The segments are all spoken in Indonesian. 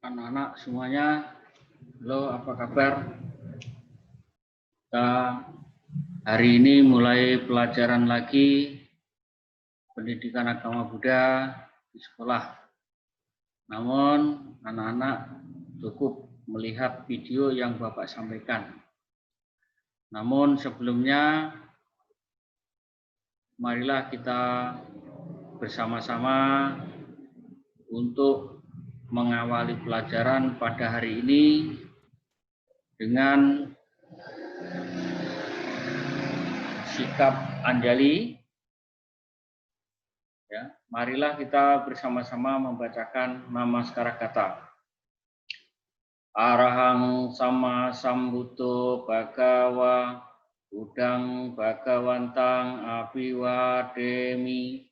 Anak-anak semuanya, halo, apa kabar? Kita hari ini mulai pelajaran lagi pendidikan agama Buddha di sekolah. Namun anak-anak cukup melihat video yang Bapak sampaikan. Namun sebelumnya, marilah kita bersama-sama untuk mengawali pelajaran pada hari ini dengan sikap anjali. Ya, marilah kita bersama-sama membacakan namaskara kata. Arahang sama sambuto bhagawa udang bhagawantang abiwademi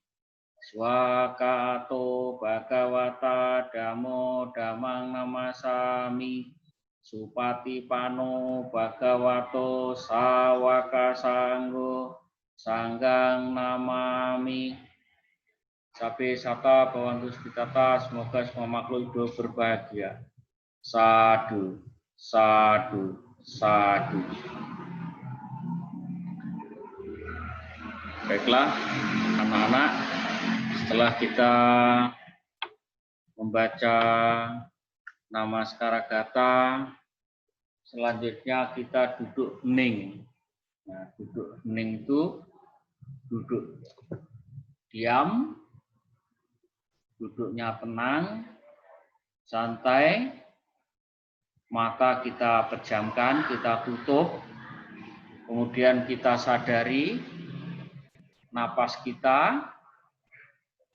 swakato bhagawata damo damang namasami supati pano bhagavato sawaka sanggo sanggang namami. Sabe sata bawantus pitata, semoga semua makhluk hidup berbahagia. Sadu, sadu, sadu. Baiklah, anak-anak, setelah kita membaca namaskara kata, selanjutnya kita duduk hening. Nah, duduk hening itu duduk diam, duduknya tenang, santai, mata kita pejamkan, kita tutup, kemudian kita sadari napas kita,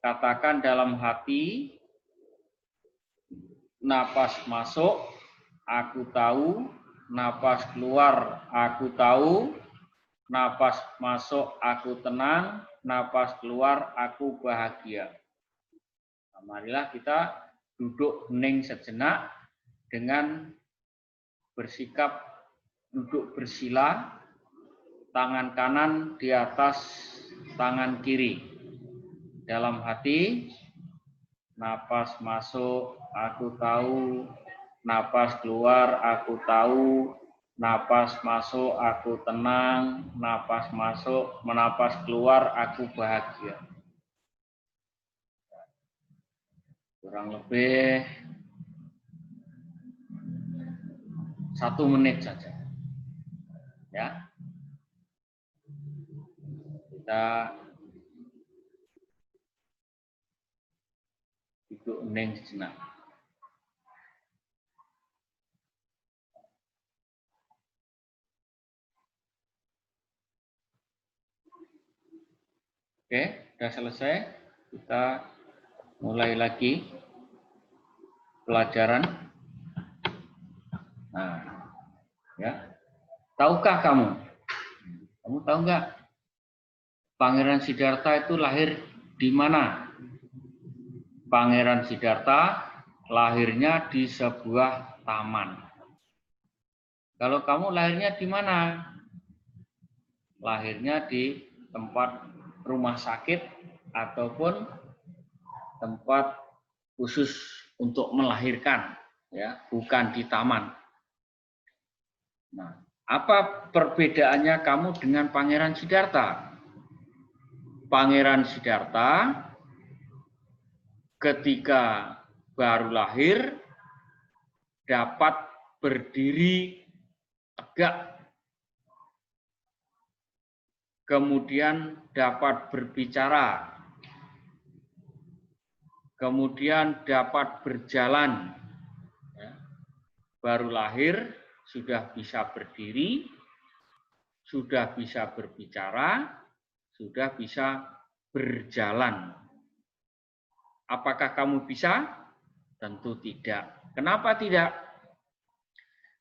katakan dalam hati, napas masuk, aku tahu, napas keluar, aku tahu, napas masuk, aku tenang, napas keluar, aku bahagia. Nah, marilah kita duduk hening sejenak dengan bersikap duduk bersila, tangan kanan di atas tangan kiri. Dalam hati, napas masuk, aku tahu, napas keluar, aku tahu, napas masuk, aku tenang, napas masuk, menapas keluar, aku bahagia. Kurang lebih 1 menit saja. Ya. Kita duduk hening sejenak. Oke, sudah selesai. Kita mulai lagi pelajaran. Nah, ya. Tahukah kamu? Kamu tahu nggak? Pangeran Siddhartha itu lahir di mana? Pangeran Siddhartha lahirnya di sebuah taman. Kalau kamu lahirnya di mana? Lahirnya di tempat rumah sakit ataupun tempat khusus untuk melahirkan, ya, bukan di taman. Nah, apa perbedaannya kamu dengan Pangeran Siddhartha? Pangeran Siddhartha ketika baru lahir dapat berdiri tegak, kemudian dapat berbicara, kemudian dapat berjalan. Baru lahir sudah bisa berdiri, sudah bisa berbicara, sudah bisa berjalan. Apakah kamu bisa? Tentu tidak. Kenapa tidak?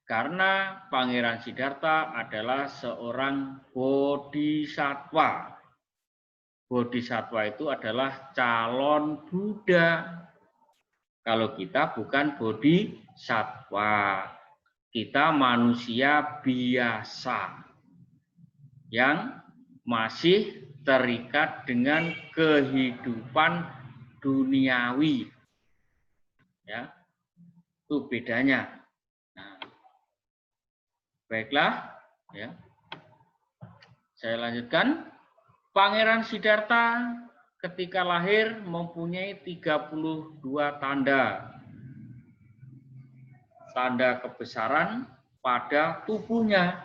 Karena Pangeran Siddhartha adalah seorang bodhisattva. Bodhisattva itu adalah calon Buddha. Kalau kita bukan bodhisattva, kita manusia biasa yang masih terikat dengan kehidupan duniawi. Ya. Itu bedanya. Nah, baiklah, ya. Saya lanjutkan. Pangeran Siddhartha ketika lahir mempunyai 32 tanda. Tanda kebesaran pada tubuhnya.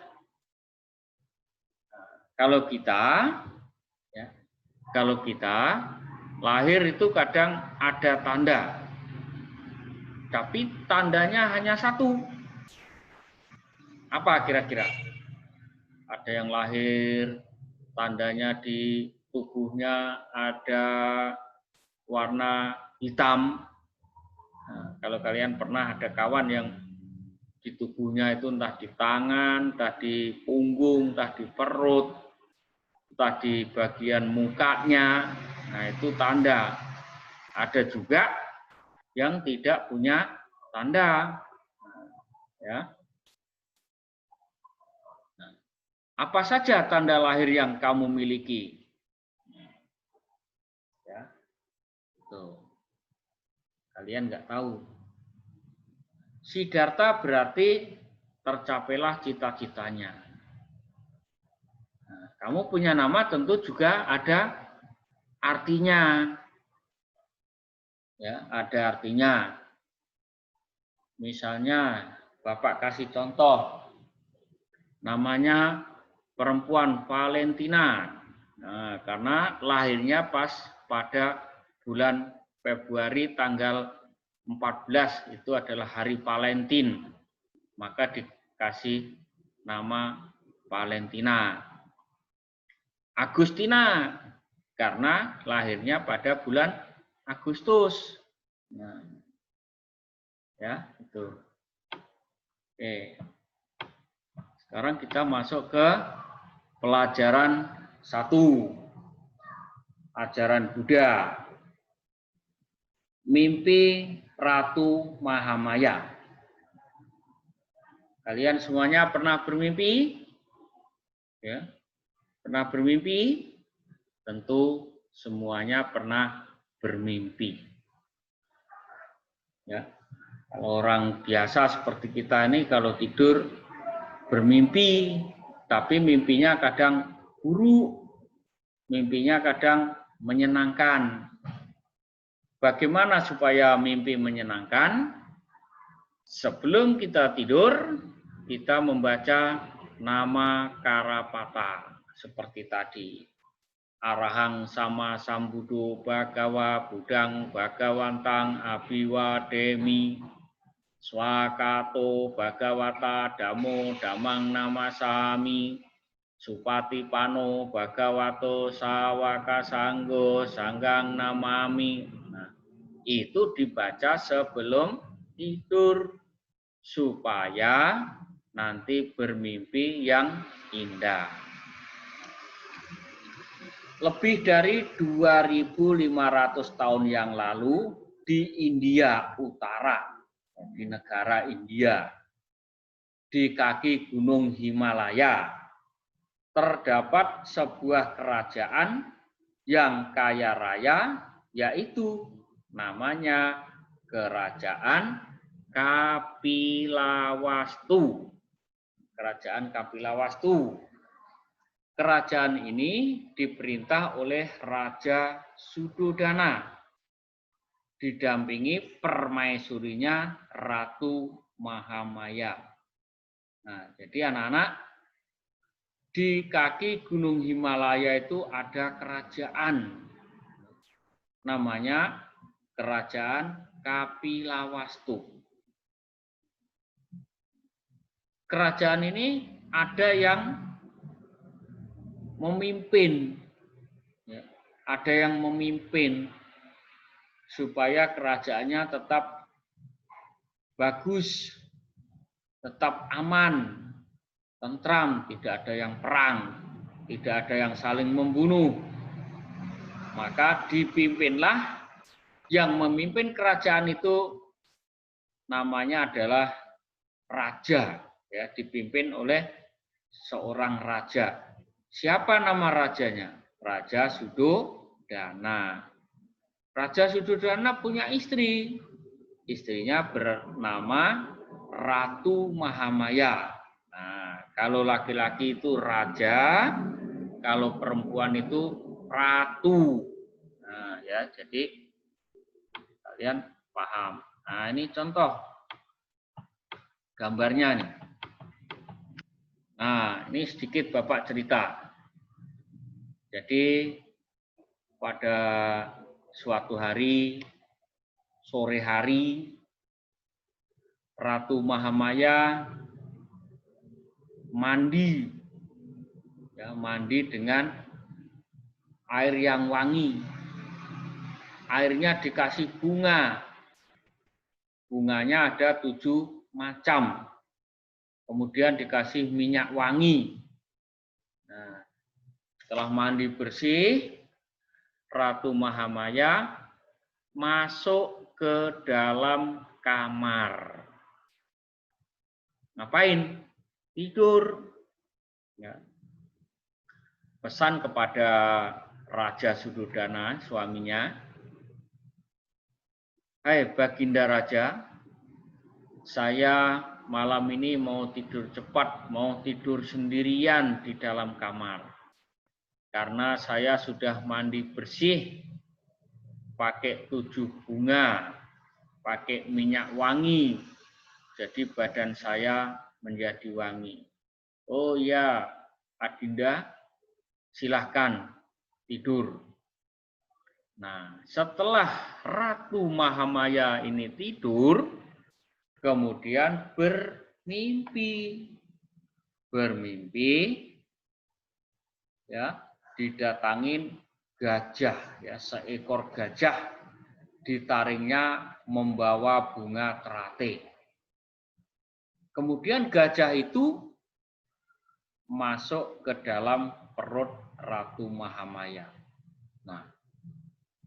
Kalau kita lahir itu kadang ada tanda, tapi tandanya hanya satu. Apa kira-kira? Ada yang lahir tandanya di tubuhnya ada warna hitam. Nah, kalau kalian pernah ada kawan yang di tubuhnya itu entah di tangan, entah di punggung, entah di perut, entah di bagian mukanya, nah itu tanda. Ada juga yang tidak punya tanda, ya. Nah, apa saja tanda lahir yang kamu miliki? Ya, tuh. Kalian nggak tahu. Siddhartha berarti tercapailah cita-citanya. Nah, kamu punya nama tentu juga ada artinya. Ya, ada artinya. Misalnya, Bapak kasih contoh. Namanya perempuan Valentina. Nah, karena lahirnya pas pada bulan Februari tanggal 14 itu adalah hari Valentin. Maka dikasih nama Valentina. Agustina karena lahirnya pada bulan Agustus. Nah, ya, itu. Oke. Sekarang kita masuk ke pelajaran 1. Ajaran Buddha. Mimpi Ratu Mahamaya. Kalian semuanya pernah bermimpi? Ya. Pernah bermimpi? Tentu semuanya pernah bermimpi. Ya. Kalau orang biasa seperti kita ini kalau tidur bermimpi, tapi mimpinya kadang buruk, mimpinya kadang menyenangkan. Bagaimana supaya mimpi menyenangkan? Sebelum kita tidur, kita membaca nama Karapata seperti tadi. Arahang sama sambudo bagawa budang bagawantang abiwa demi swakato bagawata damo damang namasami supati pano bagawato sawaka sanggo sanggang namami. Nah, itu dibaca sebelum tidur supaya nanti bermimpi yang indah. Lebih dari 2.500 tahun yang lalu di India Utara, di negara India, di kaki Gunung Himalaya, terdapat sebuah kerajaan yang kaya raya, yaitu namanya Kerajaan Kapilawastu. Kerajaan Kapilawastu. Kerajaan ini diperintah oleh Raja Sudodana, didampingi permaisurinya Ratu Mahamaya. Nah, jadi anak-anak, di kaki Gunung Himalaya itu ada kerajaan, namanya Kerajaan Kapilawastu. Kerajaan ini ada yang memimpin, ya, ada yang memimpin supaya kerajaannya tetap bagus, tetap aman, tentram, tidak ada yang perang, tidak ada yang saling membunuh. Maka dipimpinlah, yang memimpin kerajaan itu namanya adalah raja, ya, dipimpin oleh seorang raja. Siapa nama rajanya? Raja Sudodana. Raja Sudodana punya istri. istrinya bernama Ratu Mahamaya. Nah, kalau laki-laki itu raja, kalau perempuan itu ratu. Nah, ya, jadi kalian paham. Nah, ini contoh gambarnya nih. Nah, ini sedikit Bapak cerita. Jadi pada suatu hari, sore hari, Ratu Mahamaya mandi, ya, mandi dengan air yang wangi. Airnya dikasih bunga. Bunganya ada 7 macam. Kemudian dikasih minyak wangi. Nah, setelah mandi bersih, Ratu Mahamaya masuk ke dalam kamar. Ngapain? Tidur. Ya. Pesan kepada Raja Suddhodana, suaminya, "Hai Baginda Raja, saya malam ini mau tidur cepat, mau tidur sendirian di dalam kamar. Karena saya sudah mandi bersih, pakai 7 bunga, pakai minyak wangi, jadi badan saya menjadi wangi." "Oh ya, Adinda, silahkan tidur." Nah, setelah Ratu Mahamaya ini tidur, kemudian bermimpi, ya, didatangin gajah, ya, seekor gajah ditaringnya membawa bunga teratai. Kemudian gajah itu masuk ke dalam perut Ratu Mahamaya. Nah,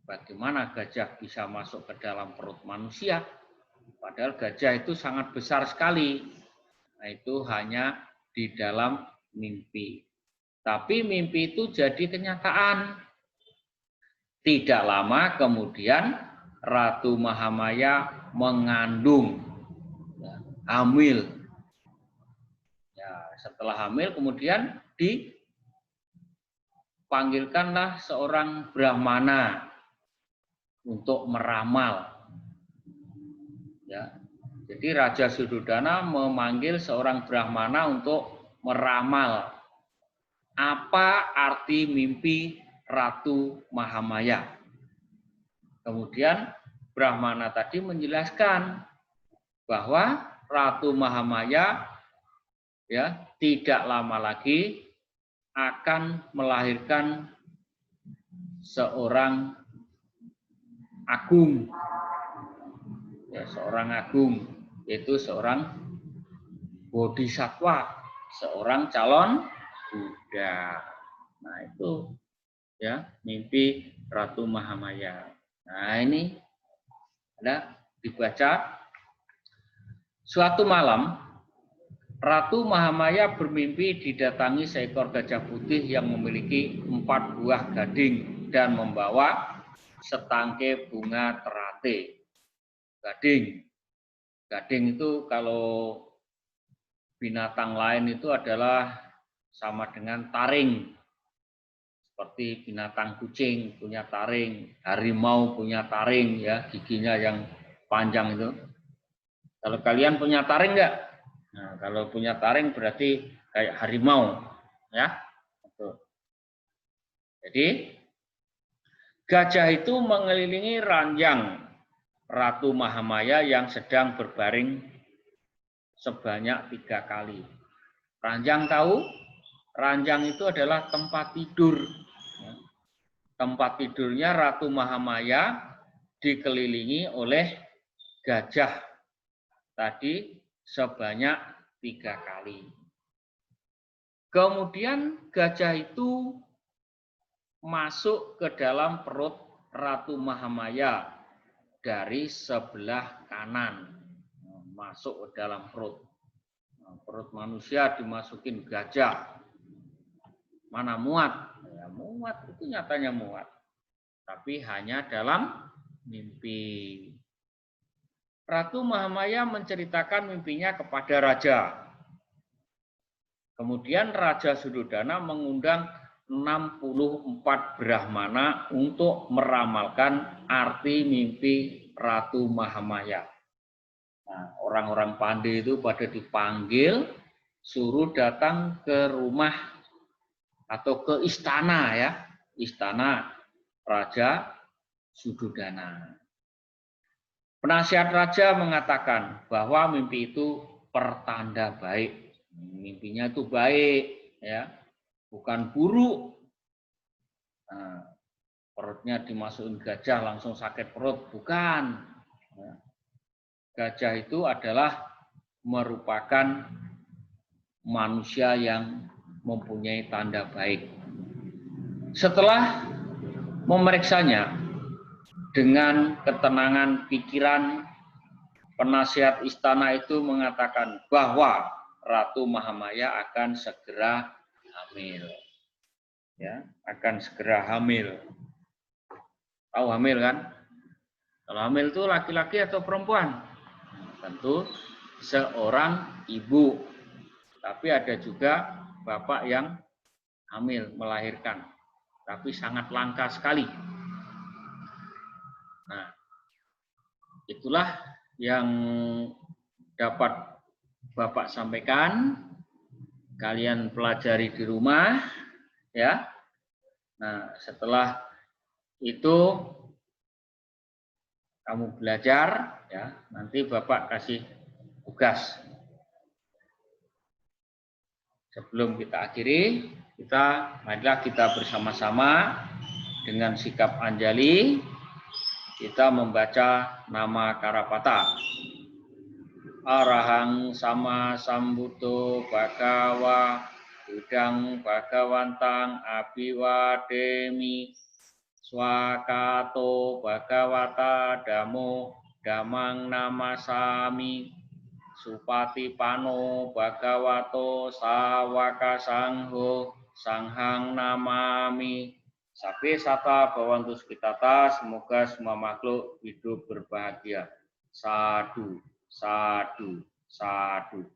bagaimana gajah bisa masuk ke dalam perut manusia? Padahal gajah itu sangat besar sekali. Nah, itu hanya di dalam mimpi. Tapi mimpi itu jadi kenyataan. Tidak lama kemudian Ratu Mahamaya mengandung, ya, hamil. Ya, setelah hamil kemudian dipanggilkanlah seorang Brahmana untuk meramal. Ya, jadi Raja Suddhodana memanggil seorang Brahmana untuk meramal apa arti mimpi Ratu Mahamaya. Kemudian Brahmana tadi menjelaskan bahwa Ratu Mahamaya, ya, tidak lama lagi akan melahirkan seorang agung, ya, seorang agung, yaitu seorang bodhisattva, seorang calon Buddha. Nah, itu, ya, mimpi Ratu Mahamaya. Nah, ini ada dibaca. Suatu malam, Ratu Mahamaya bermimpi didatangi seekor gajah putih yang memiliki 4 buah gading dan membawa setangkai bunga teratai. Gading. Gading itu kalau binatang lain itu adalah sama dengan taring. Seperti binatang kucing punya taring, harimau punya taring, ya, giginya yang panjang itu. Kalau kalian punya taring enggak? Nah, kalau punya taring berarti kayak harimau, ya. Jadi gajah itu mengelilingi ranjang Ratu Mahamaya yang sedang berbaring sebanyak 3 kali. Ranjang tahu? Ranjang itu adalah tempat tidur. Tempat tidurnya Ratu Mahamaya dikelilingi oleh gajah tadi sebanyak 3 kali. Kemudian gajah itu masuk ke dalam perut Ratu Mahamaya dari sebelah kanan. Masuk ke dalam perut. Perut manusia dimasukin gajah. Mana muat? Ya, muat, itu nyatanya muat. Tapi hanya dalam mimpi. Ratu Mahamaya menceritakan mimpinya kepada raja. Kemudian Raja Suddhodana mengundang 64 Brahmana untuk meramalkan arti mimpi Ratu Mahamaya. Nah, orang-orang pandai itu pada dipanggil, suruh datang ke rumah atau ke istana ya, istana Raja Suddhodana. Penasihat raja mengatakan bahwa mimpi itu pertanda baik. Mimpinya itu baik, ya, bukan buruk. Nah, perutnya dimasukin gajah langsung sakit perut, bukan. Gajah itu adalah merupakan manusia yang mempunyai tanda baik. Setelah memeriksanya dengan ketenangan pikiran, penasihat istana itu mengatakan bahwa Ratu Mahamaya akan segera hamil. Ya, akan segera hamil. Tahu hamil kan? Kalau hamil itu laki-laki atau perempuan? Tentu seorang ibu. Tapi ada juga bapak yang hamil, melahirkan. Tapi sangat langka sekali. Nah, itulah yang dapat Bapak sampaikan. Kalian pelajari di rumah, ya. Nah, setelah itu kamu belajar, ya. Nanti Bapak kasih tugas. Sebelum kita akhiri, marilah kita bersama-sama dengan sikap anjali kita membaca nama Karapata. Arahang sama sambuto bhagawa budang bhagawantang abiwademi swakato bhagawata damo damang namasami supati pano bhagavato sawaka sangho sanghang namami. Sapi sata bawantu sekitata, semoga semua makhluk hidup berbahagia. Sadu, sadu, sadu.